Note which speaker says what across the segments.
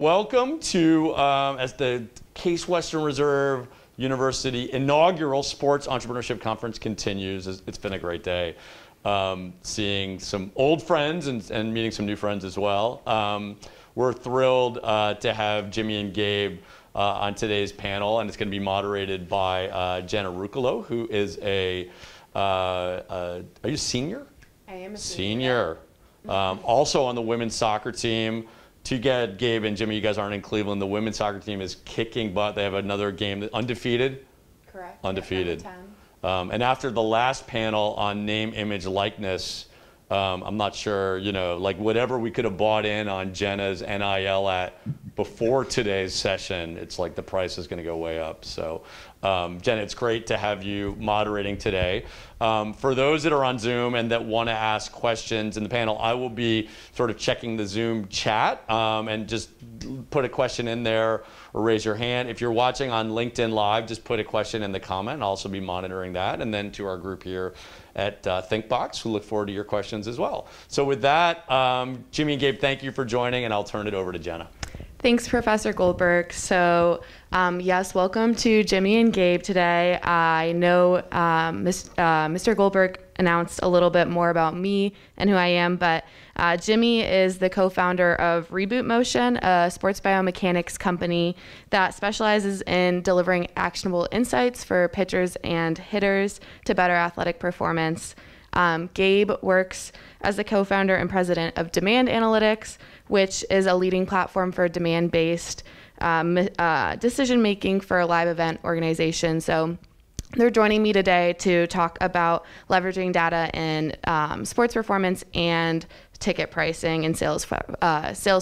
Speaker 1: Welcome to, as the Case Western Reserve University inaugural Sports Entrepreneurship Conference continues. It's been a great day. Seeing some old friends and meeting some new friends as well. We're thrilled to have Jimmy and Gabe on today's panel, and it's going to be moderated by Jenna Ruccolo, who is are you a senior?
Speaker 2: I am a
Speaker 1: senior. Also on the women's soccer team. To get Gabe and Jimmy, you guys aren't in Cleveland. The women's soccer team is kicking butt. They have another game, undefeated?
Speaker 2: Correct.
Speaker 1: Undefeated. And after the last panel on name, image, likeness, I'm not sure, like whatever we could have bought in on Jenna's NIL at before today's session, it's like the price is going to go way up. So Jenna, it's great to have you moderating today. For those that are on Zoom and that want to ask questions in the panel, I will be sort of checking the Zoom chat and just put a question in there or raise your hand. If you're watching on LinkedIn Live, just put a question in the comment. I'll also be monitoring that. And then to our group here at ThinkBox, who look forward to your questions as well. So with that, Jimmy and Gabe, thank you for joining, and I'll turn it over to Jenna.
Speaker 2: Thanks, Professor Goldberg. So yes, welcome to Jimmy and Gabe today. I know Mr. Goldberg announced a little bit more about me and who I am, but Jimmy is the co-founder of Reboot Motion, a sports biomechanics company that specializes in delivering actionable insights for pitchers and hitters to better athletic performance. Gabe works as the co-founder and president of Demand Analytics, which is a leading platform for demand-based decision-making for a live event organization. So they're joining me today to talk about leveraging data in sports performance and ticket pricing and sales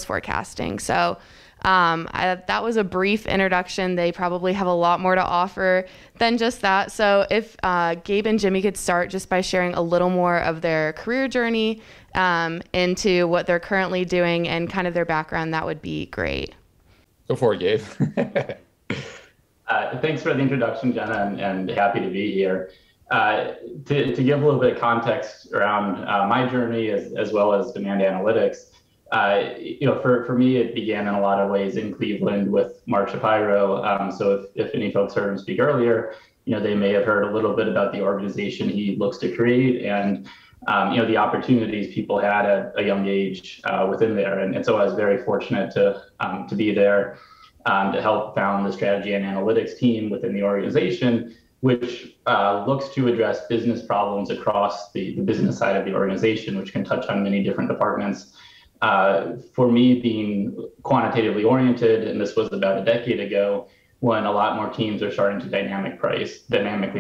Speaker 2: forecasting. So that was a brief introduction. They probably have a lot more to offer than just that. So if Gabe and Jimmy could start just by sharing a little more of their career journey into what they're currently doing and kind of their background, that would be great.
Speaker 3: Go for it, Gabe. Thanks for the introduction, Jenna, and happy to be here. To give a little bit of context around my journey as well as Demand Analytics, for me, it began in a lot of ways in Cleveland with Mark Shapiro. So if any folks heard him speak earlier, they may have heard a little bit about the organization he looks to create and, the opportunities people had at a young age within there. And so I was very fortunate to be there to help found the strategy and analytics team within the organization, which looks to address business problems across the business side of the organization, which can touch on many different departments. For me, being quantitatively oriented, and this was about a decade ago, when a lot more teams are starting to dynamically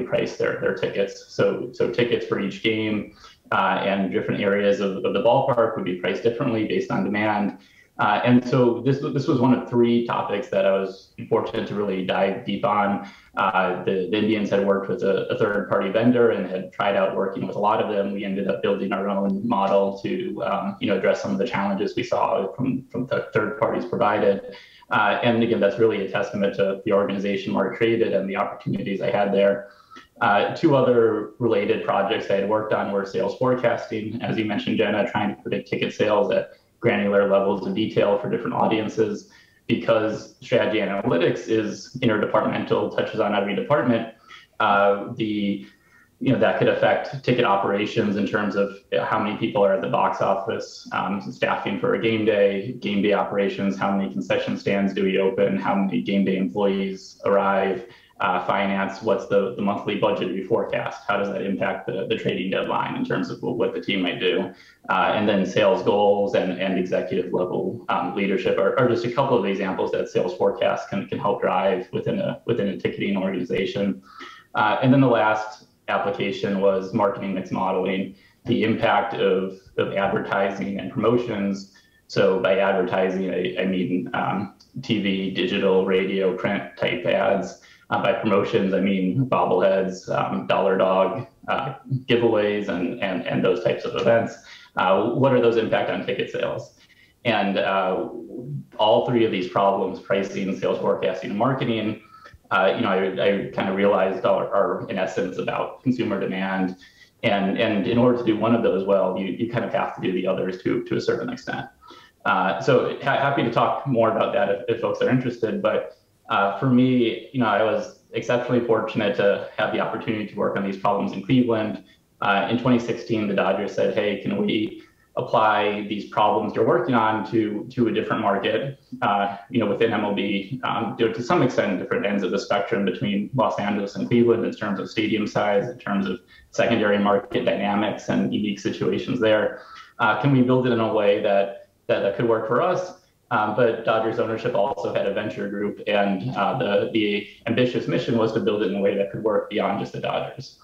Speaker 3: price their tickets. So tickets for each game and different areas of the ballpark would be priced differently based on demand. And so this was one of three topics that I was fortunate to really dive deep on. The Indians had worked with a third-party vendor and had tried out working with a lot of them. We ended up building our own model to address some of the challenges we saw from the third parties provided. And again, that's really a testament to the organization Mark created and the opportunities I had there. Two other related projects I had worked on were sales forecasting. As you mentioned, Jenna, trying to predict ticket sales at granular levels of detail for different audiences. Because strategy analytics is interdepartmental, touches on every department, that could affect ticket operations in terms of how many people are at the box office, staffing for a game day operations, how many concession stands do we open, how many game day employees arrive, finance, what's the monthly budget we forecast, how does that impact the trading deadline in terms of what the team might do, and then sales goals and executive level leadership are just a couple of examples that sales forecast can help drive within a ticketing organization. And then the last application was marketing mix modeling, the impact of advertising and promotions. So by advertising, I mean TV, digital, radio, print type ads. By promotions, I mean bobbleheads, dollar dog giveaways, and those types of events. What are those impact on ticket sales? And all three of these problems, pricing, sales forecasting, and marketing, I kind of realized are in essence about consumer demand. And in order to do one of those well, you kind of have to do the others to a certain extent. So happy to talk more about that if folks are interested. But for me, I was exceptionally fortunate to have the opportunity to work on these problems in Cleveland. In 2016, the Dodgers said, "Hey, can we apply these problems you're working on to a different market?" Within MLB, to some extent, different ends of the spectrum between Los Angeles and Cleveland in terms of stadium size, in terms of secondary market dynamics and unique situations there. Can we build it in a way that could work for us? But Dodgers ownership also had a venture group, and the ambitious mission was to build it in a way that could work beyond just the Dodgers.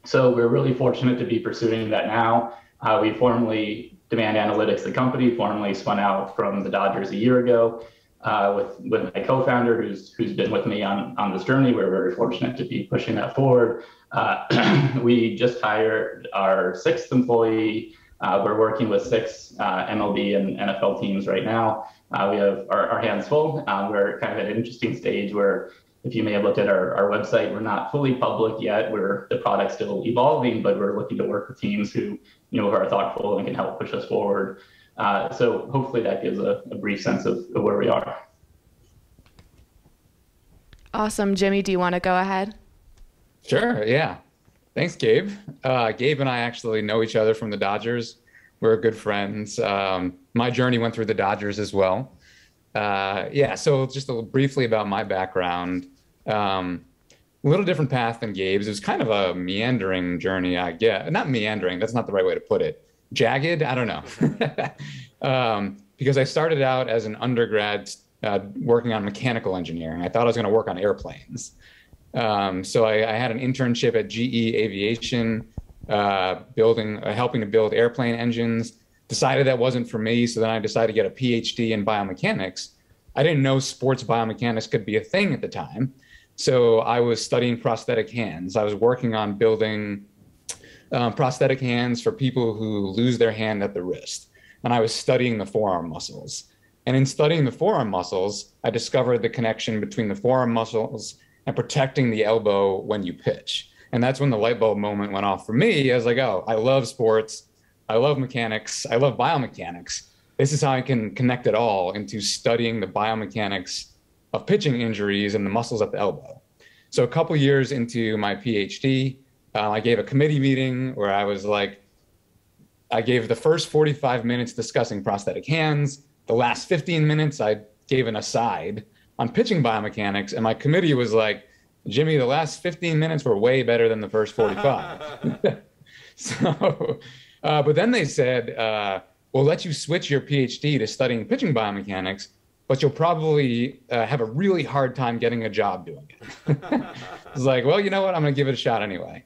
Speaker 3: So we're really fortunate to be pursuing that now. We formally, Demand Analytics, the company, formally spun out from the Dodgers a year ago with my co-founder who's been with me on this journey. We're very fortunate to be pushing that forward. We just hired our 6th employee. We're working with 6 MLB and NFL teams right now. We have our hands full. We're kind of at an interesting stage where, if you may have looked at our website, we're not fully public yet. The product's still evolving, but we're looking to work with teams who are thoughtful and can help push us forward. So hopefully that gives a brief sense of where we are.
Speaker 2: Awesome. Jimmy, do you want to go ahead?
Speaker 4: Sure, yeah. Thanks, Gabe. Gabe and I actually know each other from the Dodgers. We're good friends. My journey went through the Dodgers as well. So just briefly about my background. A little different path than Gabe's. It was kind of a meandering journey, I guess. Not meandering, that's not the right way to put it. Jagged, I don't know. Because I started out as an undergrad working on mechanical engineering. I thought I was going to work on airplanes. So I had an internship at GE Aviation, helping to build airplane engines. Decided that wasn't for me, so then I decided to get a PhD in biomechanics. I didn't know sports biomechanics could be a thing at the time, so I was studying prosthetic hands. I was working on building prosthetic hands for people who lose their hand at the wrist, and I was studying the forearm muscles. And in studying the forearm muscles, I discovered the connection between the forearm muscles and protecting the elbow when you pitch. And that's when the light bulb moment went off for me. I was like, oh, I love sports. I love mechanics. I love biomechanics. This is how I can connect it all into studying the biomechanics of pitching injuries and the muscles at the elbow. So a couple years into my PhD, I gave a committee meeting where I gave the first 45 minutes discussing prosthetic hands. The last 15 minutes, I gave an aside on pitching biomechanics. And my committee was like, Jimmy, the last 15 minutes were way better than the first 45. But then they said, we'll let you switch your PhD to studying pitching biomechanics, but you'll probably have a really hard time getting a job doing it. I was like, well, you know what? I'm going to give it a shot anyway.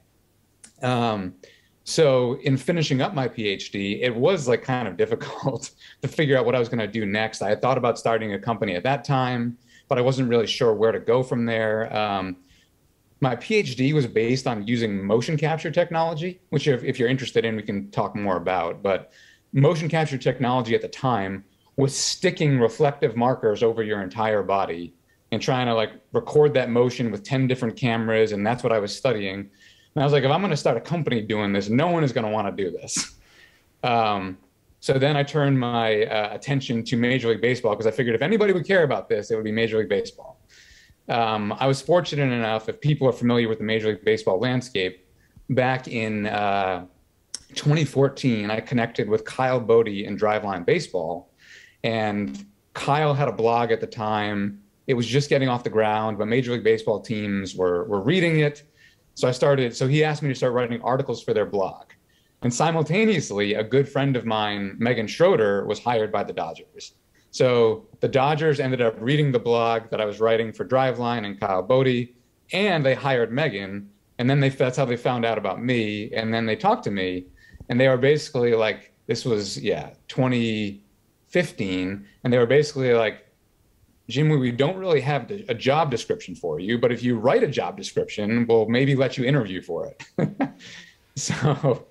Speaker 4: So in finishing up my PhD, it was kind of difficult to figure out what I was going to do next. I had thought about starting a company at that time, but I wasn't really sure where to go from there. My PhD was based on using motion capture technology, which if you're interested in, we can talk more about. But motion capture technology at the time was sticking reflective markers over your entire body and trying to record that motion with 10 different cameras. And that's what I was studying. And I was like, if I'm going to start a company doing this, no one is going to want to do this. So then I turned my attention to Major League Baseball because I figured if anybody would care about this, it would be Major League Baseball. I was fortunate enough, if people are familiar with the Major League Baseball landscape, back in 2014, I connected with Kyle Bodie in Driveline Baseball. And Kyle had a blog at the time. It was just getting off the ground, but Major League Baseball teams were reading it. So he asked me to start writing articles for their blog. And simultaneously, a good friend of mine, Megan Schroeder, was hired by the Dodgers. So the Dodgers ended up reading the blog that I was writing for Driveline and Kyle Bodie, and they hired Megan. And then that's how they found out about me. And then they talked to me, and they were basically like, this was, 2015. And they were basically like, Jimmy, we don't really have a job description for you, but if you write a job description, we'll maybe let you interview for it. So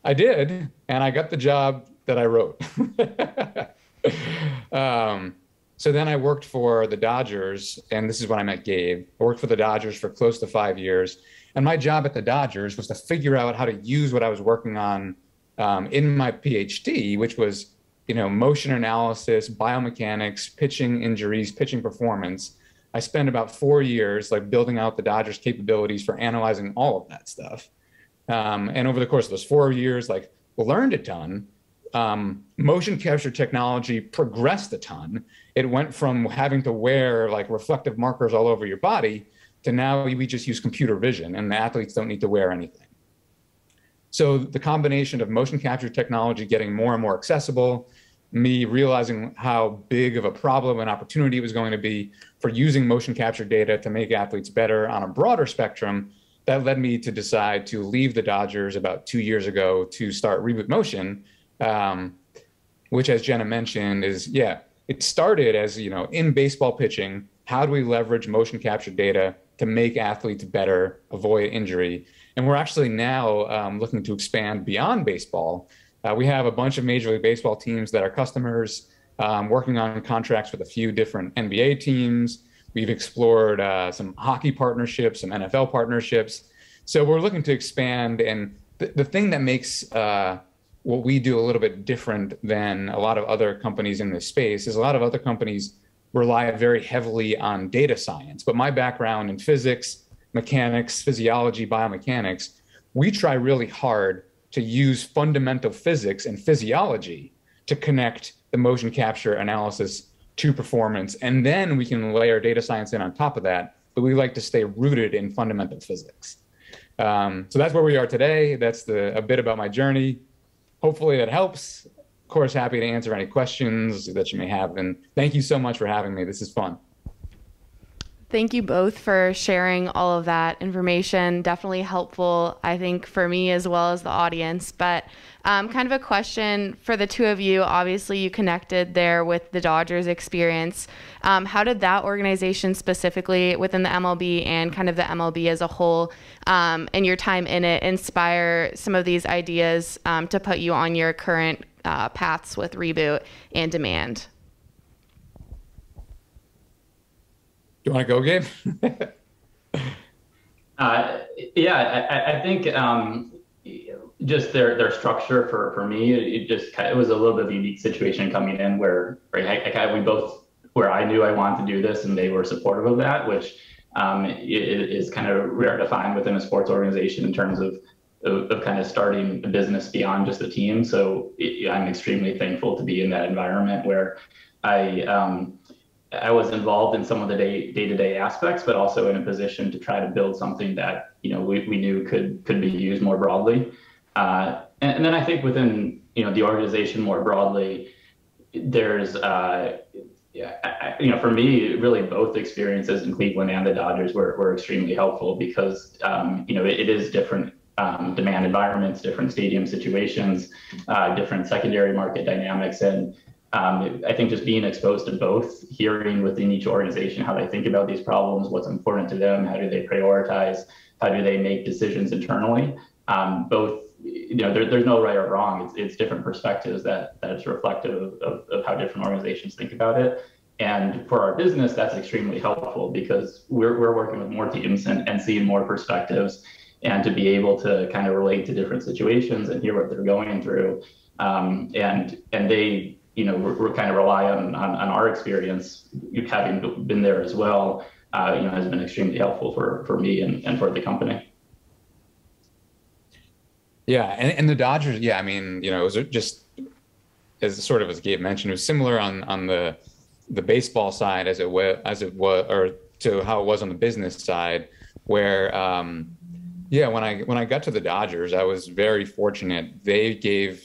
Speaker 4: I did, and I got the job that I wrote. So then I worked for the Dodgers, and this is when I met Gabe. I worked for the Dodgers for close to 5 years. And my job at the Dodgers was to figure out how to use what I was working on in my PhD, which was motion analysis, biomechanics, pitching injuries, pitching performance. I spent about 4 years like building out the Dodgers capabilities for analyzing all of that stuff. And over the course of those 4 years, like learned a ton. Motion capture technology progressed a ton. It went from having to wear like reflective markers all over your body to now we just use computer vision and the athletes don't need to wear anything. So the combination of motion capture technology getting more and more accessible, me realizing how big of a problem and opportunity it was going to be for using motion capture data to make athletes better on a broader spectrum, that led me to decide to leave the Dodgers about 2 years ago to start Reboot Motion, which, as Jenna mentioned, it started as, in baseball pitching, how do we leverage motion capture data to make athletes better, avoid injury? And we're actually now looking to expand beyond baseball. We have a bunch of Major League Baseball teams that are customers, working on contracts with a few different NBA teams. We've explored some hockey partnerships, some NFL partnerships. So we're looking to expand. And the thing that makes what we do a little bit different than a lot of other companies in this space is a lot of other companies rely very heavily on data science. But my background in physics, mechanics, physiology, biomechanics, we try really hard to use fundamental physics and physiology to connect the motion capture analysis to performance. And then we can layer data science in on top of that, but we like to stay rooted in fundamental physics. So that's where we are today. That's a bit about my journey. Hopefully that helps. Of course, happy to answer any questions that you may have. And thank you so much for having me. This is fun.
Speaker 2: Thank you both for sharing all of that information. Definitely helpful, I think, for me as well as the audience. But kind of a question for the two of you. Obviously, you connected there with the Dodgers experience. How did that organization specifically within the MLB and kind of the MLB as a whole and your time in it inspire some of these ideas to put you on your current paths with Reboot and Demand?
Speaker 4: Do you want to go, Gabe?
Speaker 3: I think just their structure for me, it was a little bit of a unique situation coming in where we both, where I knew I wanted to do this and they were supportive of that, which is kind of rare to find within a sports organization in terms of kind of starting a business beyond just the team. So I'm extremely thankful to be in that environment where I was involved in some of the day-to-day aspects, but also in a position to try to build something that we knew could be used more broadly. And then I think within the organization more broadly, there's for me, really both experiences in Cleveland and the Dodgers were extremely helpful because it is different demand environments, different stadium situations, different secondary market dynamics, and I think just being exposed to both, hearing within each organization how they think about these problems, what's important to them, how do they prioritize, how do they make decisions internally. Both, there's no right or wrong. It's different perspectives that is reflective of how different organizations think about it. And for our business, that's extremely helpful because we're working with more teams and seeing more perspectives, and to be able to kind of relate to different situations and hear what they're going through. And they, we're kind of rely on our experience, having been there as well, has been extremely helpful for me and for the company.
Speaker 4: Yeah, and the Dodgers, it was just as Gabe mentioned, it was similar on the baseball side as it was, or to how it was on the business side, where when I got to the Dodgers, I was very fortunate. They gave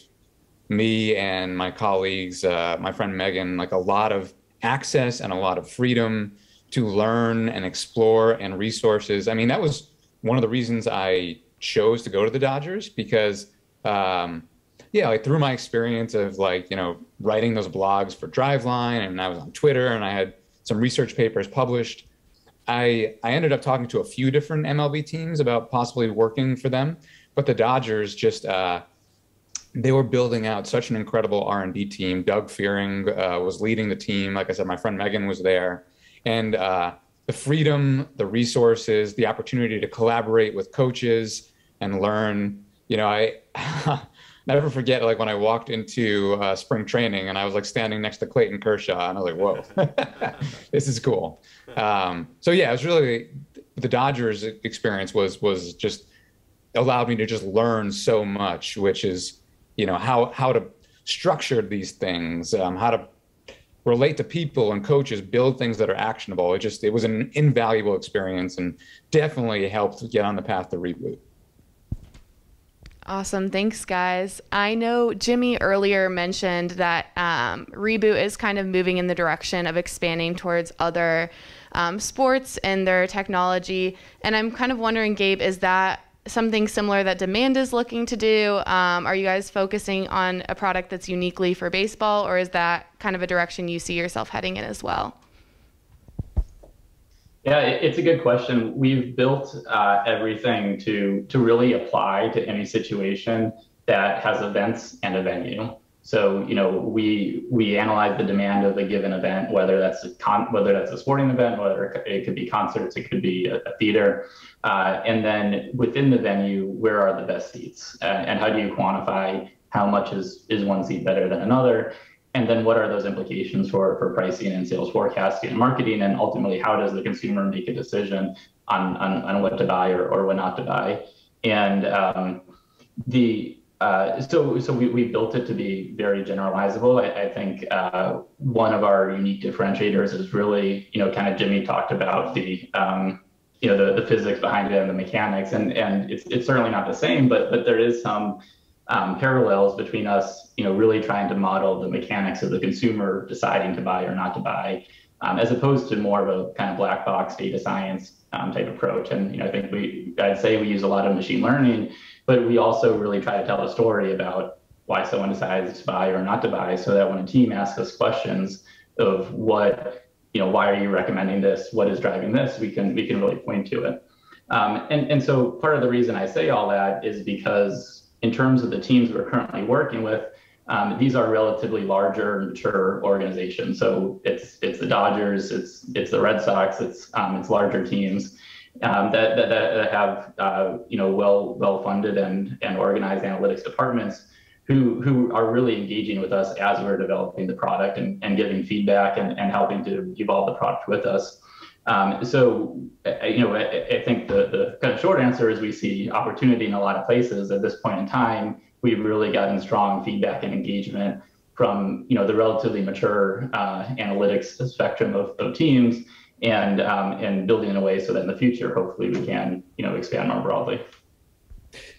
Speaker 4: me and my colleagues, my friend Megan, like a lot of access and a lot of freedom to learn and explore and resources. I mean, that was one of the reasons I chose to go to the Dodgers because, through my experience of writing those blogs for Driveline, and I was on Twitter and I had some research papers published, I ended up talking to a few different MLB teams about possibly working for them, but the Dodgers just, they were building out such an incredible R&D team. Doug Fearing was leading the team. Like I said, my friend Megan was there. And the freedom, the resources, the opportunity to collaborate with coaches and learn, never forget, like when I walked into spring training and I was like standing next to Clayton Kershaw and I was like, whoa, this is cool. So yeah, it was really, the Dodgers experience was just allowed me to just learn so much, which is, you know, how to structure these things, how to relate to people and coaches, build things that are actionable. It was an invaluable experience and definitely helped get on the path to Reboot.
Speaker 2: Awesome. Thanks, guys. I know Jimmy earlier mentioned that Reboot is kind of moving in the direction of expanding towards other sports and their technology. And I'm kind of wondering, Gabe, is that something similar that Demand is looking to do? Are you guys focusing on a product that's uniquely for baseball, or is that kind of a direction you see yourself heading in as well?
Speaker 3: Yeah, it's a good question. We've built everything to really apply to any situation that has events and a venue. So, you know, we analyze the demand of a given event, whether that's a sporting event, whether it could be concerts, it could be a theater, and then within the venue, where are the best seats, and how do you quantify how much is one seat better than another? And then what are those implications for pricing and sales forecasting and marketing? And ultimately, how does the consumer make a decision on what to buy or what not to buy? And so we built it to be very generalizable. I think one of our unique differentiators is really, you know, kind of Jimmy talked about the physics behind it and the mechanics, and it's certainly not the same, but there is some parallels between us, you know, really trying to model the mechanics of the consumer deciding to buy or not to buy, as opposed to more of a kind of black box data science type approach. And, you know, I think I'd say we use a lot of machine learning, but we also really try to tell a story about why someone decides to buy or not to buy, so that when a team asks us questions of what, you know, why are you recommending this? What is driving this? We can really point to it. And so part of the reason I say all that is because in terms of the teams we're currently working with, these are relatively larger, mature organizations. So it's the Dodgers, it's the Red Sox, it's larger teams that have you know, well funded and organized analytics departments who are really engaging with us as we're developing the product and giving feedback and helping to evolve the product with us. So, you know, I think the kind of short answer is we see opportunity in a lot of places. At this point in time, we've really gotten strong feedback and engagement from, you know, the relatively mature analytics spectrum of teams, and building in a way so that in the future, hopefully, we can, you know, expand more broadly.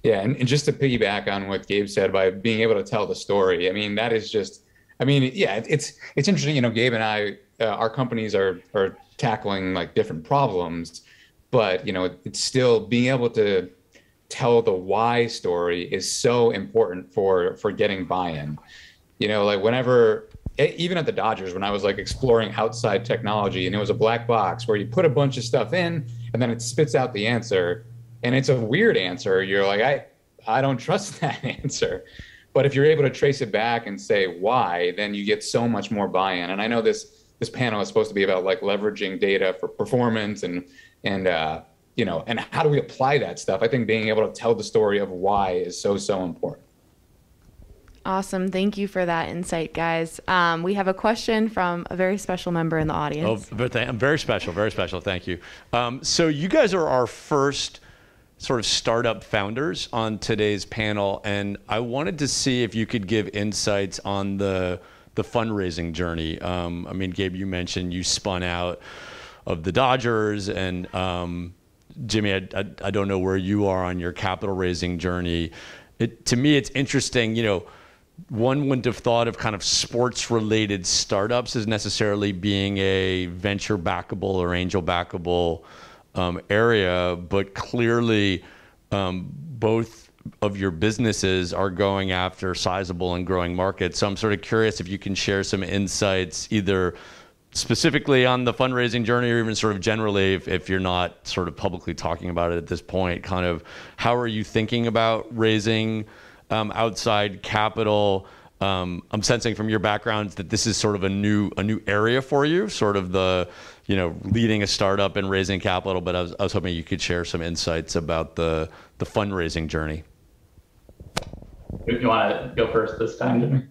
Speaker 4: Yeah, and just to piggyback on what Gabe said, by being able to tell the story, I mean, that is just, I mean, yeah, it's interesting. You know, Gabe and I, our companies are tackling like different problems, but, you know, it's still being able to tell the why story is so important for getting buy-in. You know, like whenever, even at the Dodgers, when I was like exploring outside technology and it was a black box where you put a bunch of stuff in and then it spits out the answer, and it's a weird answer, you're like, I don't trust that answer. But if you're able to trace it back and say why, then you get so much more buy-in. And I know this panel is supposed to be about like leveraging data for performance and you know, and how do we apply that stuff? I think being able to tell the story of why is so important.
Speaker 2: Awesome. Thank you for that insight, guys. We have a question from a very special member in the audience.
Speaker 1: Oh, very special, very special. Thank you. So you guys are our first sort of startup founders on today's panel, and I wanted to see if you could give insights on the fundraising journey. I mean, Gabe, you mentioned you spun out of the Dodgers, and Jimmy, I don't know where you are on your capital raising journey. To me, it's interesting, you know, one wouldn't have thought of kind of sports related startups as necessarily being a venture backable or angel backable area, but clearly both of your businesses are going after sizable and growing markets. So I'm sort of curious if you can share some insights, either specifically on the fundraising journey or even sort of generally, if you're not sort of publicly talking about it at this point, kind of how are you thinking about raising outside capital? I'm sensing from your backgrounds that this is sort of a new area for you, sort of the, you know, leading a startup and raising capital, but I was hoping you could share some insights about the fundraising journey.
Speaker 3: If you want to go first this time, Jimmy?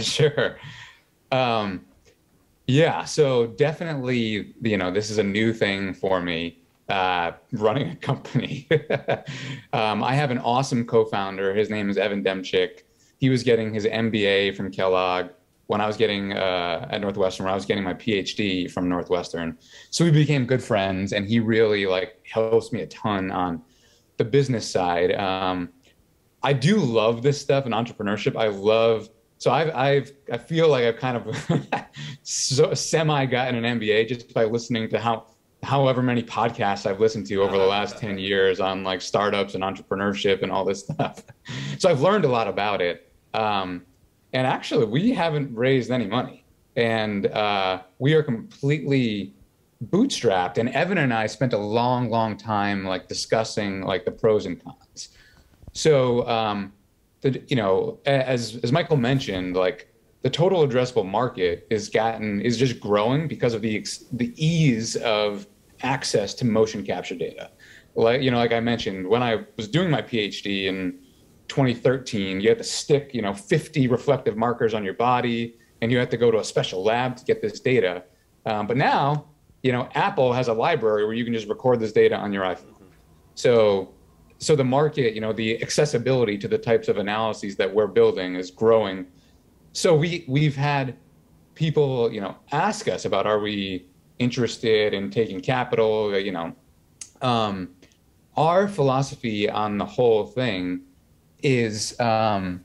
Speaker 4: Sure. Yeah, so definitely, this is a new thing for me, running a company. I have an awesome co-founder. His name is Evan Demchick. He was getting his MBA from Kellogg when I was getting at Northwestern, when I was getting my PhD from Northwestern. So we became good friends, and he really helps me a ton on the business side. I do love this stuff in entrepreneurship. So I feel like I've kind of semi gotten an MBA just by listening to however many podcasts I've listened to over the last 10 years on startups and entrepreneurship and all this stuff. So I've learned a lot about it. And actually, we haven't raised any money, and we are completely bootstrapped. And Evan and I spent a long time discussing the pros and cons. So, as Michael mentioned, the total addressable market is just growing because of the ease of access to motion capture data. Like I mentioned, when I was doing my PhD in 2013, you had to stick 50 reflective markers on your body, and you had to go to a special lab to get this data. But now, Apple has a library where you can just record this data on your iPhone. So the market, the accessibility to the types of analyses that we're building is growing. So we've had people, ask us about, are we interested in taking capital? Our philosophy on the whole thing is, number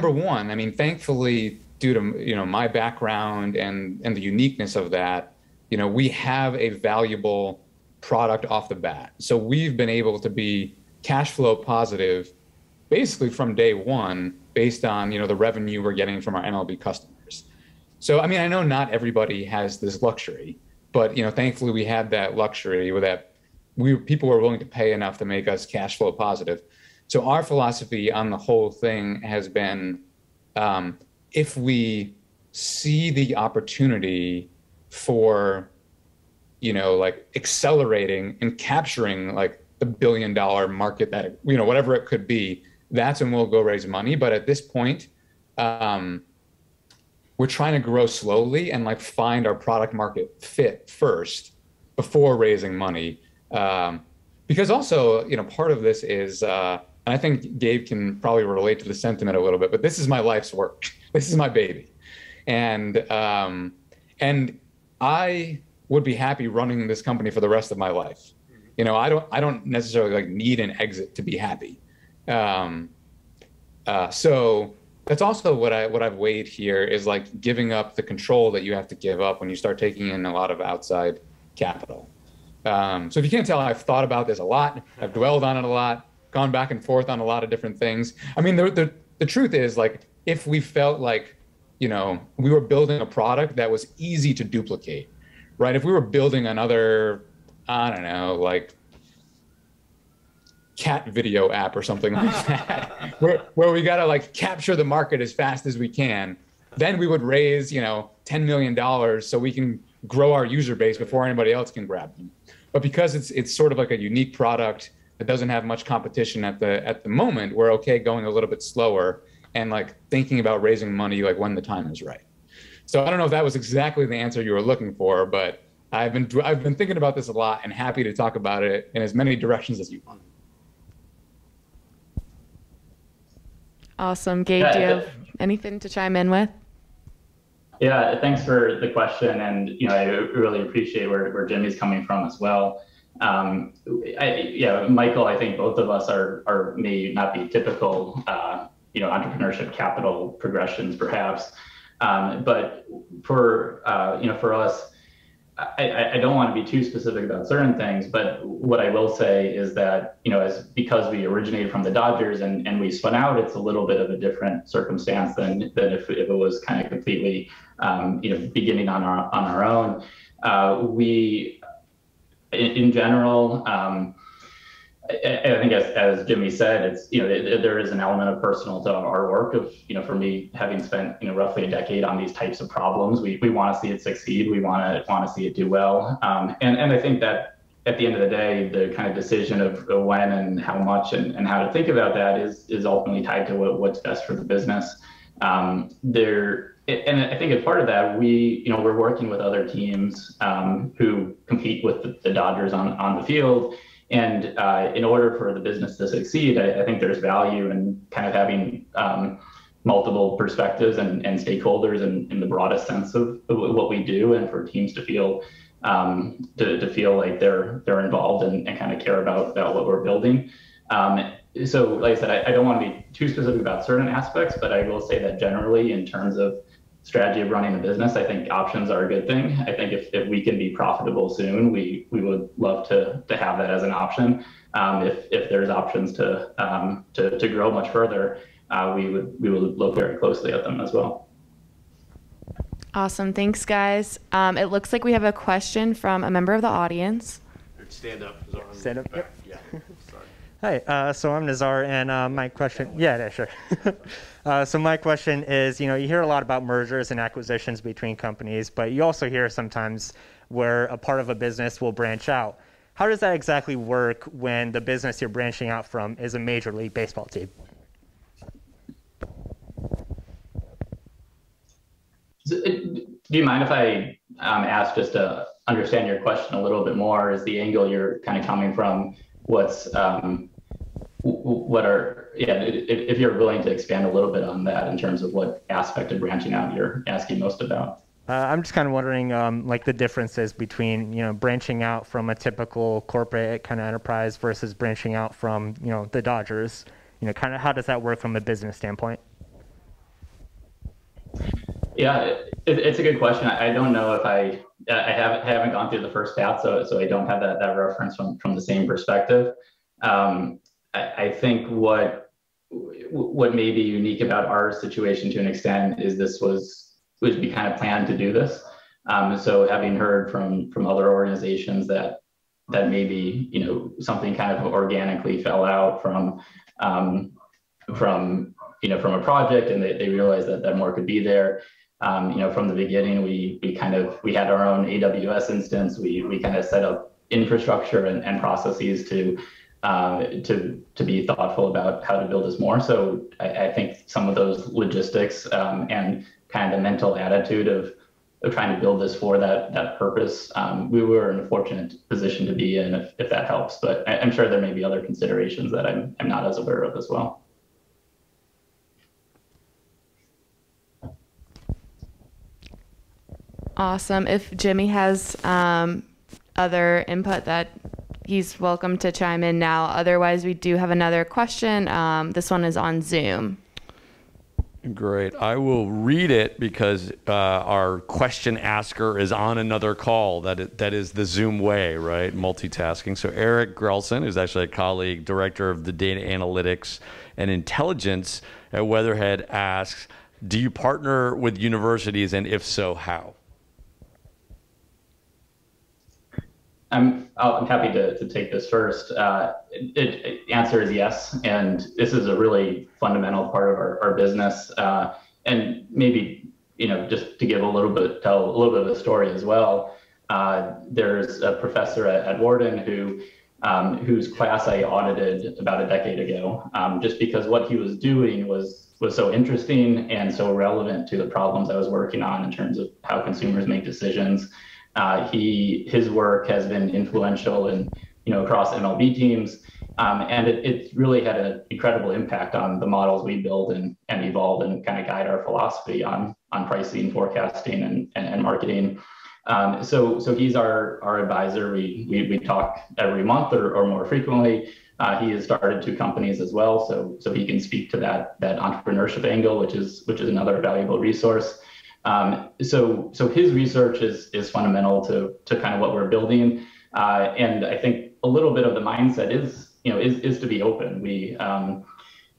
Speaker 4: one, I mean, thankfully, due to my background and the uniqueness of that, we have a valuable product off the bat. So we've been able to be cash flow positive basically from day one based on, the revenue we're getting from our MLB customers. So, I mean, I know not everybody has this luxury, but, thankfully we had that luxury with that people were willing to pay enough to make us cash flow positive. So our philosophy on the whole thing has been, if we see the opportunity for accelerating and capturing the $1 billion market that, whatever it could be, that's when we'll go raise money. But at this point, we're trying to grow slowly and find our product market fit first before raising money. Because also, part of this is, and I think Gabe can probably relate to the sentiment a little bit, but this is my life's work. This is my baby. And I would be happy running this company for the rest of my life. I don't necessarily need an exit to be happy. So that's also what I've weighed here is giving up the control that you have to give up when you start taking in a lot of outside capital. So if you can't tell, I've thought about this a lot. I've dwelled on it a lot, gone back and forth on a lot of different things. I mean, the truth is if we felt we were building a product that was easy to duplicate, right? If we were building another, I don't know, cat video app or something like that, where we got to capture the market as fast as we can, then we would raise, $10 million so we can grow our user base before anybody else can grab them. But because it's sort of a unique product that doesn't have much competition at the moment, we're okay going a little bit slower and thinking about raising money when the time is right. So I don't know if that was exactly the answer you were looking for, but I've been thinking about this a lot and happy to talk about it in as many directions as you want.
Speaker 2: Awesome. Gabe, do you have anything to chime in with?
Speaker 3: Yeah, thanks for the question. And, I really appreciate where Jimmy's coming from as well. Michael, I think both of us are may not be typical, entrepreneurship capital progressions perhaps. But for us, I don't want to be too specific about certain things, but what I will say is that, because we originated from the Dodgers and we spun out, it's a little bit of a different circumstance than if it was kind of completely, beginning on our own. We, in general, I think as Jimmy said, it's, there is an element of personal to our work of, for me, having spent, roughly a decade on these types of problems, we want to see it succeed. We want to see it do well. And I think that at the end of the day, the kind of decision of when and how much and how to think about that is ultimately tied to what's best for the business. And I think as part of that, we're working with other teams who compete with the Dodgers on the field. And in order for the business to succeed, I think there's value in kind of having multiple perspectives and stakeholders in the broadest sense of what we do, and for teams to feel like they're involved and kind of care about what we're building. So like I said, I don't want to be too specific about certain aspects, but I will say that generally in terms of strategy of running a business, I think options are a good thing. I think if we can be profitable soon, we would love to have that as an option. If there's options to grow much further, we would look very closely at them as well.
Speaker 2: Awesome. Thanks, guys. It looks like we have a question from a member of the audience.
Speaker 1: Stand up.
Speaker 5: Stand up. Yep.
Speaker 1: Yeah. Sorry.
Speaker 5: Hi, so I'm Nazar, and my question, yeah, sure. So my question is, you hear a lot about mergers and acquisitions between companies, but you also hear sometimes where a part of a business will branch out. How does that exactly work when the business you're branching out from is a Major League Baseball team?
Speaker 3: Do you mind if I ask, just to understand your question a little bit more, is the angle you're kind of coming from, if you're willing to expand a little bit on that in terms of what aspect of branching out you're asking most about?
Speaker 5: I'm just kind of wondering, like the differences between, branching out from a typical corporate kind of enterprise versus branching out from, the Dodgers. Kind of how does that work from a business standpoint?
Speaker 3: Yeah, it's a good question. I don't know if I haven't gone through the first path, so I don't have that reference from the same perspective. I think what may be unique about our situation to an extent is this was we kind of planned to do this. So having heard from other organizations that maybe something kind of organically fell out from a project, and they realized that more could be there. From the beginning, we had our own AWS instance. We kind of set up infrastructure and processes to be thoughtful about how to build this more. So I think some of those logistics and kind of the mental attitude of trying to build this for that purpose, we were in a fortunate position to be in, if that helps. But I'm sure there may be other considerations that I'm not as aware of as well.
Speaker 2: Awesome. If Jimmy has other input, that he's welcome to chime in now. Otherwise, we do have another question. This one is on Zoom.
Speaker 1: Great. I will read it because our question asker is on another call. That is the Zoom way, right? Multitasking. So Eric Grelson is actually a colleague, director of the data analytics and intelligence at Weatherhead, asks, do you partner with universities, and if so, how?
Speaker 3: I'm happy to take this first. Answer is yes, and this is a really fundamental part of our business. And maybe just to tell a little bit of a story as well. There's a professor at Wharton whose class I audited about a decade ago, just because what he was doing was so interesting and so relevant to the problems I was working on in terms of how consumers make decisions. His work has been influential in across MLB teams, and it really had an incredible impact on the models we build and evolve and kind of guide our philosophy on pricing, forecasting, and marketing. So he's our advisor. We talk every month or more frequently. He has started 2 companies as well, so he can speak to that entrepreneurship angle, which is another valuable resource. So his research is fundamental to kind of what we're building, and I think a little bit of the mindset is to be open.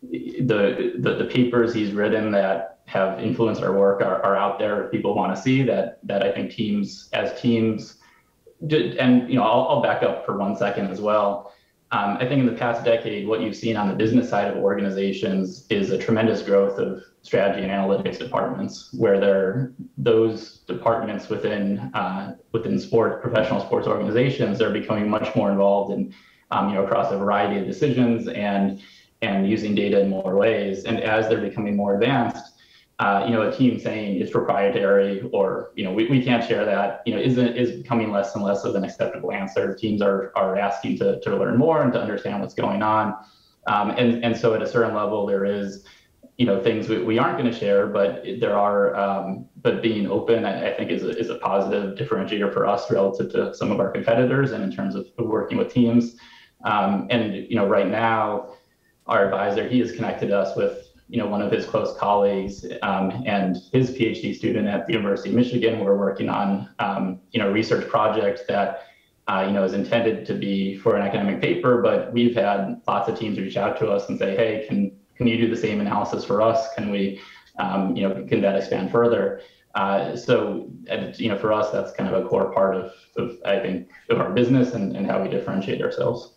Speaker 3: The papers he's written that have influenced our work are out there. If people want to see that I think teams, and I'll back up for 1 second as well. I think in the past decade, what you've seen on the business side of organizations is a tremendous growth of strategy and analytics departments, where those departments within professional sports organizations are becoming much more involved in across a variety of decisions and using data in more ways. And as they're becoming more advanced, a team saying it's proprietary or we can't share that is becoming less and less of an acceptable answer. Teams are asking to learn more and to understand what's going on, and so at a certain level there is things we aren't going to share, but there are but being open I think is a positive differentiator for us relative to some of our competitors and in terms of working with teams. And right now our advisor, he has connected us with one of his close colleagues and his PhD student at the University of Michigan. We're working on a research project that is intended to be for an academic paper, but we've had lots of teams reach out to us and say, hey, can you do the same analysis for us? Can we can that expand further? So for us, that's kind of a core part of I think of our business and how we differentiate ourselves.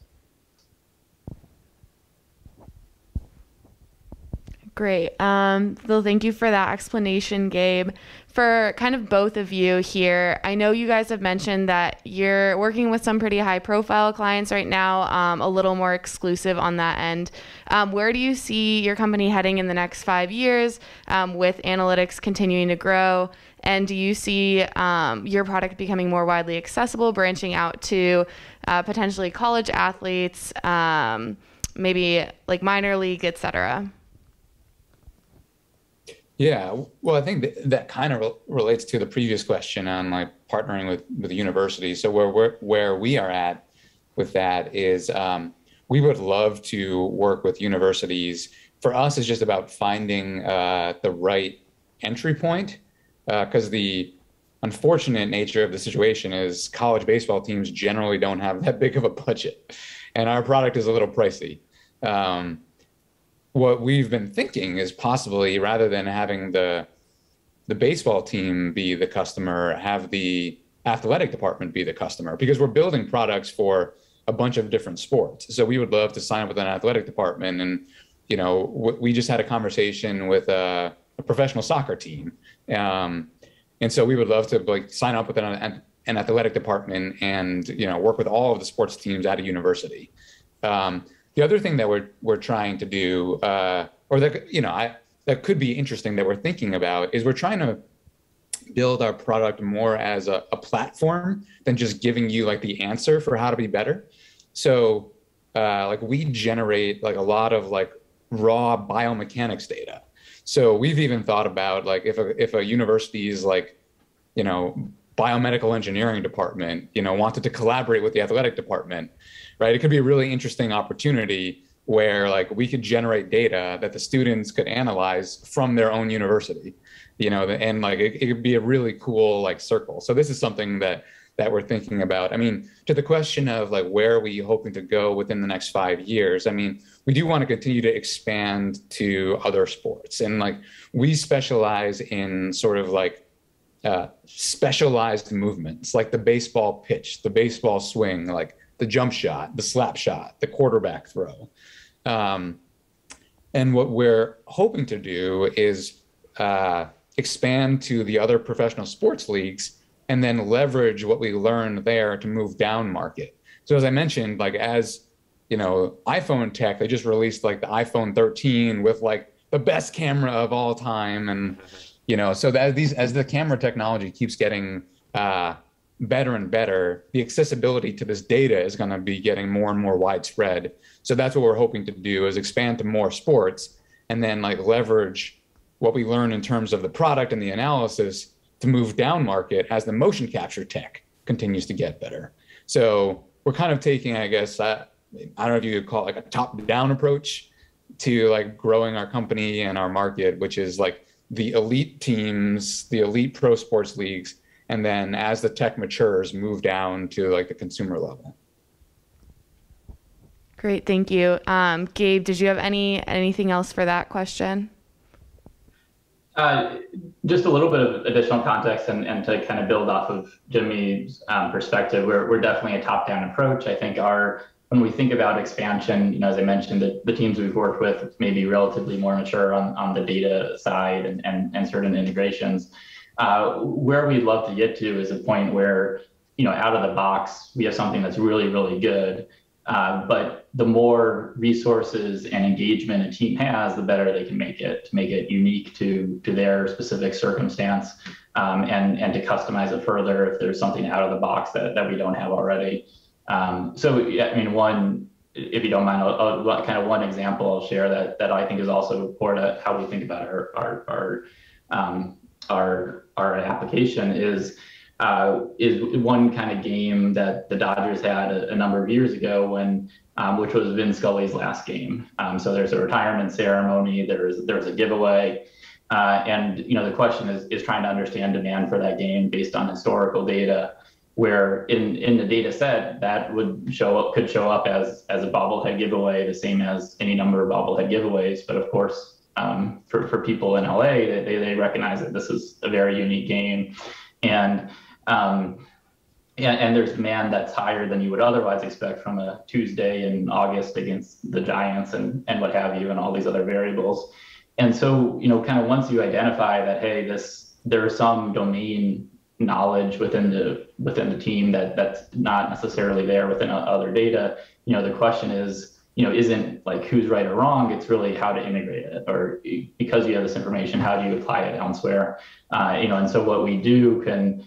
Speaker 2: Great. Well, thank you for that explanation, Gabe. For kind of both of you here, I know you guys have mentioned that you're working with some pretty high profile clients right now, a little more exclusive on that end. Where do you see your company heading in the next 5 years with analytics continuing to grow? And do you see your product becoming more widely accessible, branching out to potentially college athletes, maybe like minor league, et cetera?
Speaker 4: Yeah, well, I think that kind of relates to the previous question on like partnering with the university. So where we are at with that is we would love to work with universities. For us, it's just about finding the right entry point, because the unfortunate nature of the situation is college baseball teams generally don't have that big of a budget, and our product is a little pricey. What we've been thinking is possibly, rather than having the baseball team be the customer, have the athletic department be the customer, because we're building products for a bunch of different sports. So we would love to sign up with an athletic department. And, we just had a conversation with a professional soccer team. And so we would love to like sign up with an athletic department and, work with all of the sports teams at a university. The other thing that we're trying to do, or that could be interesting that we're thinking about, is we're trying to build our product more as a platform than just giving you like the answer for how to be better. So like we generate like a lot of like raw biomechanics data. So we've even thought about like if a university's like, biomedical engineering department, wanted to collaborate with the athletic department, right? It could be a really interesting opportunity where like we could generate data that the students could analyze from their own university, and like it could be a really cool like circle. So this is something that we're thinking about. I mean, to the question of like where are we hoping to go within the next 5 years? I mean, we do want to continue to expand to other sports, and like we specialize in sort of like specialized movements, like the baseball pitch, the baseball swing, like the jump shot, the slap shot, the quarterback throw. And what we're hoping to do is expand to the other professional sports leagues and then leverage what we learned there to move down market. So as I mentioned, like as iPhone tech, they just released like the iPhone 13 with like the best camera of all time. And so that as the camera technology keeps getting better and better, the accessibility to this data is going to be getting more and more widespread. So that's what we're hoping to do, is expand to more sports and then like leverage what we learn in terms of the product and the analysis to move down market as the motion capture tech continues to get better. So we're kind of taking, I guess, I don't know if you could call it like a top-down approach to like growing our company and our market, which is like the elite teams, the elite pro sports leagues, and then as the tech matures, move down to like the consumer level.
Speaker 2: Great, thank you. Gabe, did you have anything else for that question?
Speaker 3: Just a little bit of additional context and to kind of build off of Jimmy's perspective, we're definitely a top-down approach. I think our when we think about expansion, as I mentioned, the teams we've worked with may be relatively more mature on the data side and certain integrations. Where we'd love to get to is a point where, out of the box, we have something that's really, really good. But the more resources and engagement a team has, the better they can make it, to make it unique to their specific circumstance, and to customize it further if there's something out of the box that we don't have already. So, yeah, I mean, if you don't mind, kind of one example I'll share that I think is also core to how we think about our application is one kind of game that the Dodgers had a number of years ago which was Vin Scully's last game. So there's a retirement ceremony, there's a giveaway, and the question is trying to understand demand for that game based on historical data, where in the data set that could show up as a bobblehead giveaway, the same as any number of bobblehead giveaways. But of course, for people in LA, they recognize that this is a very unique game, and there's demand that's higher than you would otherwise expect from a Tuesday in August against the Giants and what have you, and all these other variables. And so, kind of once you identify that, hey, there is some domain knowledge within the team that's not necessarily there within other data, the question is, isn't like who's right or wrong, it's really how to integrate it, or because you have this information, how do you apply it elsewhere? And so what we do can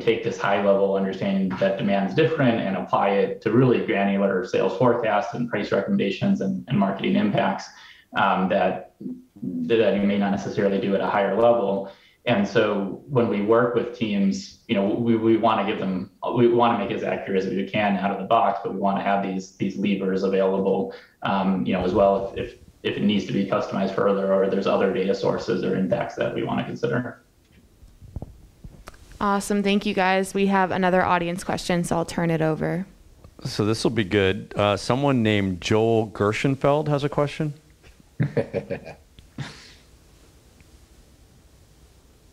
Speaker 3: take this high level understanding that demand's different and apply it to really granular sales forecasts and price recommendations and marketing impacts that you may not necessarily do at a higher level. And so when we work with teams, we want to make it as accurate as we can out of the box, but we want to have these levers available, as well if it needs to be customized further, or there's other data sources or impacts that we want to consider.
Speaker 2: Awesome. Thank you, guys. We have another audience question, so I'll turn it over.
Speaker 1: So this will be good. Someone named Joel Gershenfeld has a question.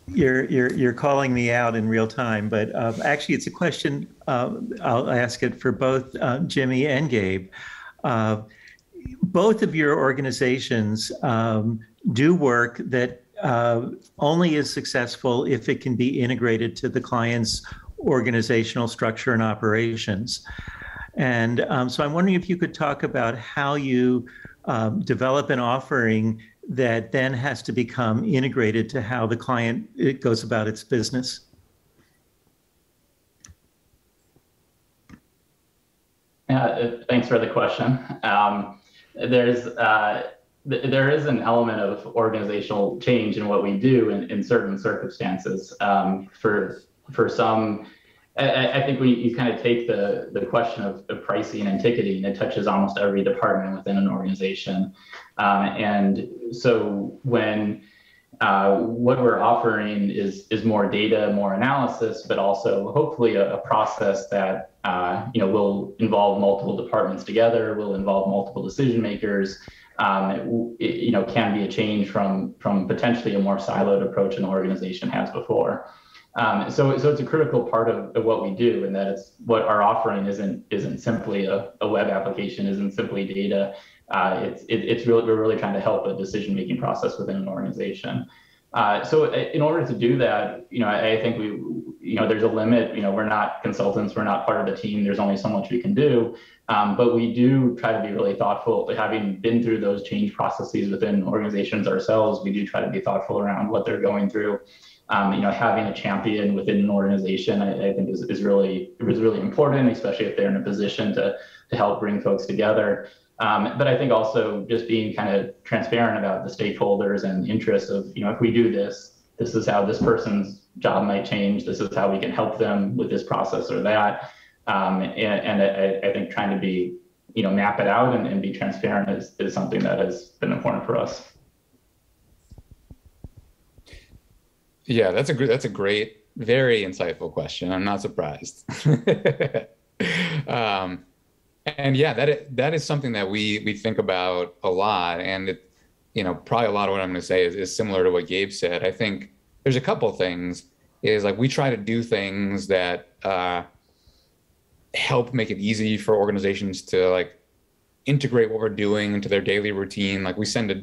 Speaker 6: You're calling me out in real time, but actually it's a question. I'll ask it for both Jimmy and Gabe. Both of your organizations do work that only is successful if it can be integrated to the client's organizational structure and operations. And so I'm wondering if you could talk about how you develop an offering that then has to become integrated to how the client goes about its business.
Speaker 3: Thanks for the question. There is an element of organizational change in what we do in certain circumstances. For some, I think when you kind of take the question of pricing and ticketing, it touches almost every department within an organization. And so when what we're offering is more data, more analysis, but also hopefully a process that will involve multiple departments together, will involve multiple decision makers. It can be a change from potentially a more siloed approach an organization has before. So it's a critical part of what we do, and that it's what our offering isn't simply a web application, isn't simply data. We're really trying to help a decision-making process within an organization. So in order to do that, I think there's a limit. We're not consultants, we're not part of the team. There's only so much we can do. But we do try to be really thoughtful. Having been through those change processes within organizations ourselves, we do try to be thoughtful around what they're going through. Having a champion within an organization, I think is really important, especially if they're in a position to help bring folks together. But I think also just being kind of transparent about the stakeholders and interests of, if we do this is how this person's job might change. This is how we can help them with this process or that. And I think trying to be, map it out and be transparent is something that has been important for us.
Speaker 4: Yeah, that's a great, very insightful question. I'm not surprised. And yeah, that is something that we think about a lot. And probably a lot of what I'm going to say is similar to what Gabe said. I think there's a couple things. Is like we try to do things that help make it easy for organizations to like integrate what we're doing into their daily routine. Like we send a,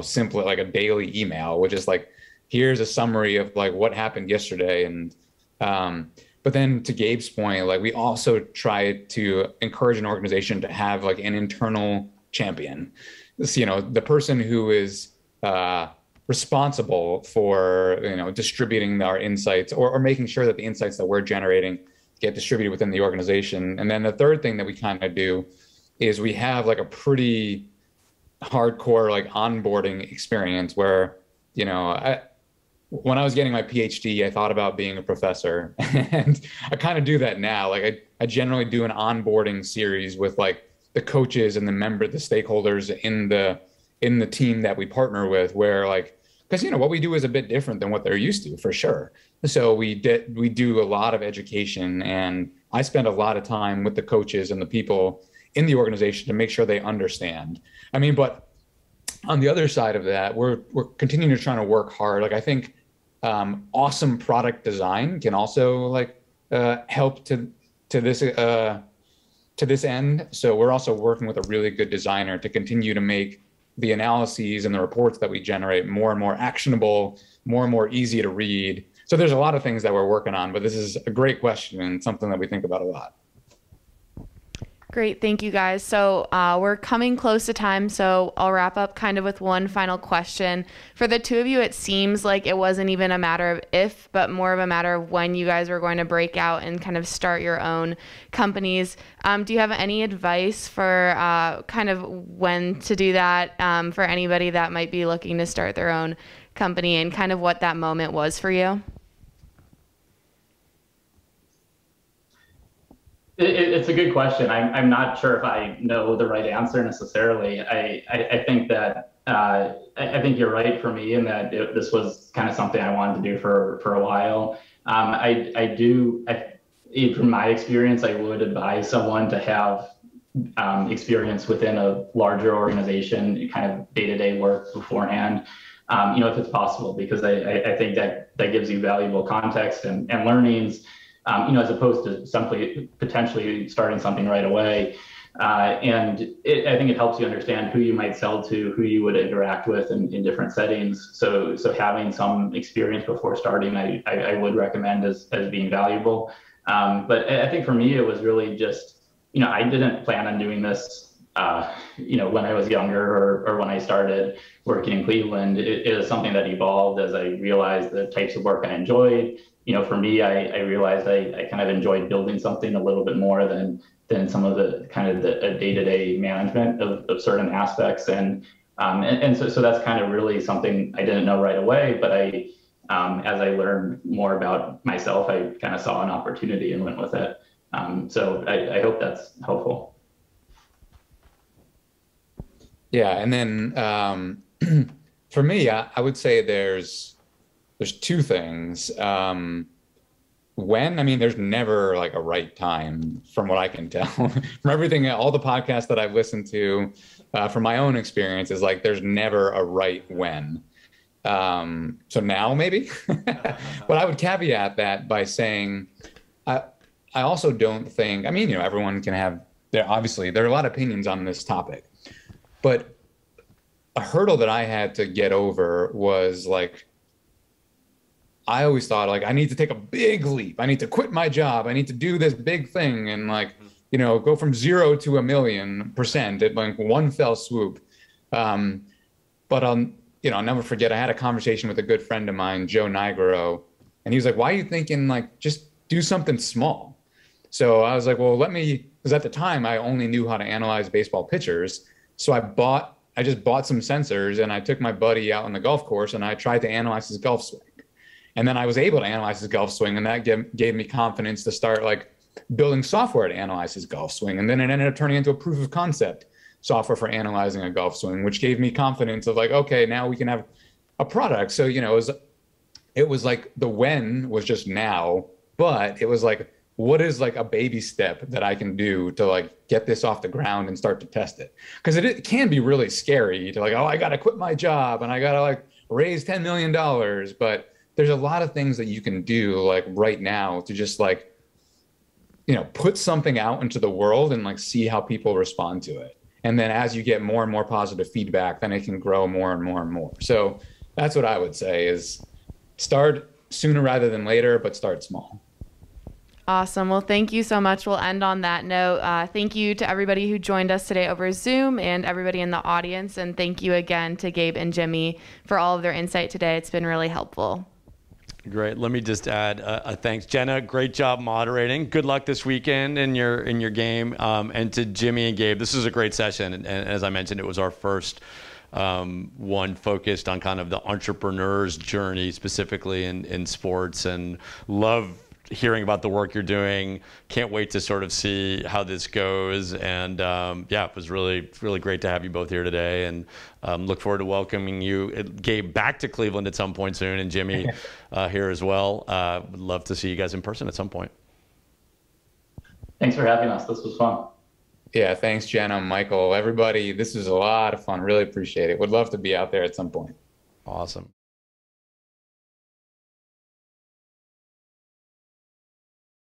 Speaker 4: simple, like a daily email, which is like, here's a summary of like what happened yesterday. And, but then to Gabe's point, like we also try to encourage an organization to have like an internal champion. This, the person who is responsible for, distributing our insights or making sure that the insights that we're generating get distributed within the organization. And then the third thing that we kind of do is we have like a pretty hardcore like onboarding experience where, when I was getting my PhD, I thought about being a professor, and I kind of do that now. Like I generally do an onboarding series with like the coaches and the stakeholders in the team that we partner with, where like, because what we do is a bit different than what they're used to, for sure. So we do a lot of education, and I spend a lot of time with the coaches and the people in the organization to make sure they understand. I mean, but on the other side of that, we're continuing to try to work hard. Like I think awesome product design can also like help to this end. So we're also working with a really good designer to continue to make the analyses and the reports that we generate more and more actionable, more and more easy to read. So there's a lot of things that we're working on, but this is a great question and something that we think about a lot.
Speaker 2: Great, thank you guys. So we're coming close to time, so I'll wrap up kind of with one final question. For the two of you, it seems like it wasn't even a matter of if, but more of a matter of when you guys were going to break out and kind of start your own companies. Do you have any advice for kind of when to do that for anybody that might be looking to start their own company, and kind of what that moment was for you?
Speaker 3: It's a good question. I'm not sure if I know the right answer necessarily. I think that I think you're right for me in that this was kind of something I wanted to do for a while. From my experience, I would advise someone to have experience within a larger organization, kind of day-to-day work beforehand, if it's possible, because I think that gives you valuable context and learnings. As opposed to simply potentially starting something right away. I think it helps you understand who you might sell to, who you would interact with in different settings. So having some experience before starting, I would recommend as being valuable. But I think for me, it was really just, I didn't plan on doing this, when I was younger or when I started working in Cleveland. It is something that evolved as I realized the types of work I enjoyed. For me, I realized I kind of enjoyed building something a little bit more than some of the kind of the day-to-day management of certain aspects. And so that's kind of really something I didn't know right away, but as I learned more about myself, I kind of saw an opportunity and went with it. So I hope that's helpful.
Speaker 4: Yeah, and then for me, I would say there's two things. There's never like a right time, from what I can tell. From everything, all the podcasts that I've listened to, from my own experience, is like there's never a right when. So now maybe, but I would caveat that by saying, I also don't think. Everyone can have there are a lot of opinions on this topic, but a hurdle that I had to get over was like, I always thought like I need to take a big leap. I need to quit my job. I need to do this big thing and like, go from 0 to 1,000,000% at like one fell swoop. But I'll never forget. I had a conversation with a good friend of mine, Joe Nigro, and he was like, "Why are you thinking like just do something small?" So I was like, "Well, because at the time I only knew how to analyze baseball pitchers. So I just bought some sensors and I took my buddy out on the golf course and I tried to analyze his golf swing. And then I was able to analyze his golf swing, and that gave me confidence to start like building software to analyze his golf swing. And then it ended up turning into a proof of concept software for analyzing a golf swing, which gave me confidence of like, okay, now we can have a product. So, it was like the when was just now, but it was like, what is like a baby step that I can do to like get this off the ground and start to test it? Because it can be really scary to like, oh, I got to quit my job and I got to like raise $10 million. But there's a lot of things that you can do like right now to just like, put something out into the world and like see how people respond to it. And then as you get more and more positive feedback, then it can grow more and more and more. So that's what I would say is start sooner rather than later, but start small.
Speaker 2: Awesome. Well, thank you so much. We'll end on that note. Thank you to everybody who joined us today over Zoom and everybody in the audience. And thank you again to Gabe and Jimmy for all of their insight today. It's been really helpful.
Speaker 1: Great. Let me just add a thanks. Jenna, great job moderating. Good luck this weekend in your game. And to Jimmy and Gabe, this was a great session. And as I mentioned, it was our first one focused on kind of the entrepreneur's journey, specifically in sports, and love hearing about the work you're doing. Can't wait to sort of see how this goes. And yeah, it was really, really great to have you both here today. And look forward to welcoming you, Gabe, back to Cleveland at some point soon, and Jimmy here as well. Would love to see you guys in person at some point.
Speaker 3: Thanks for having us. This was fun.
Speaker 4: Yeah, thanks, Jenna, Michael, everybody. This was a lot of fun. Really appreciate it. Would love to be out there at some point.
Speaker 1: Awesome.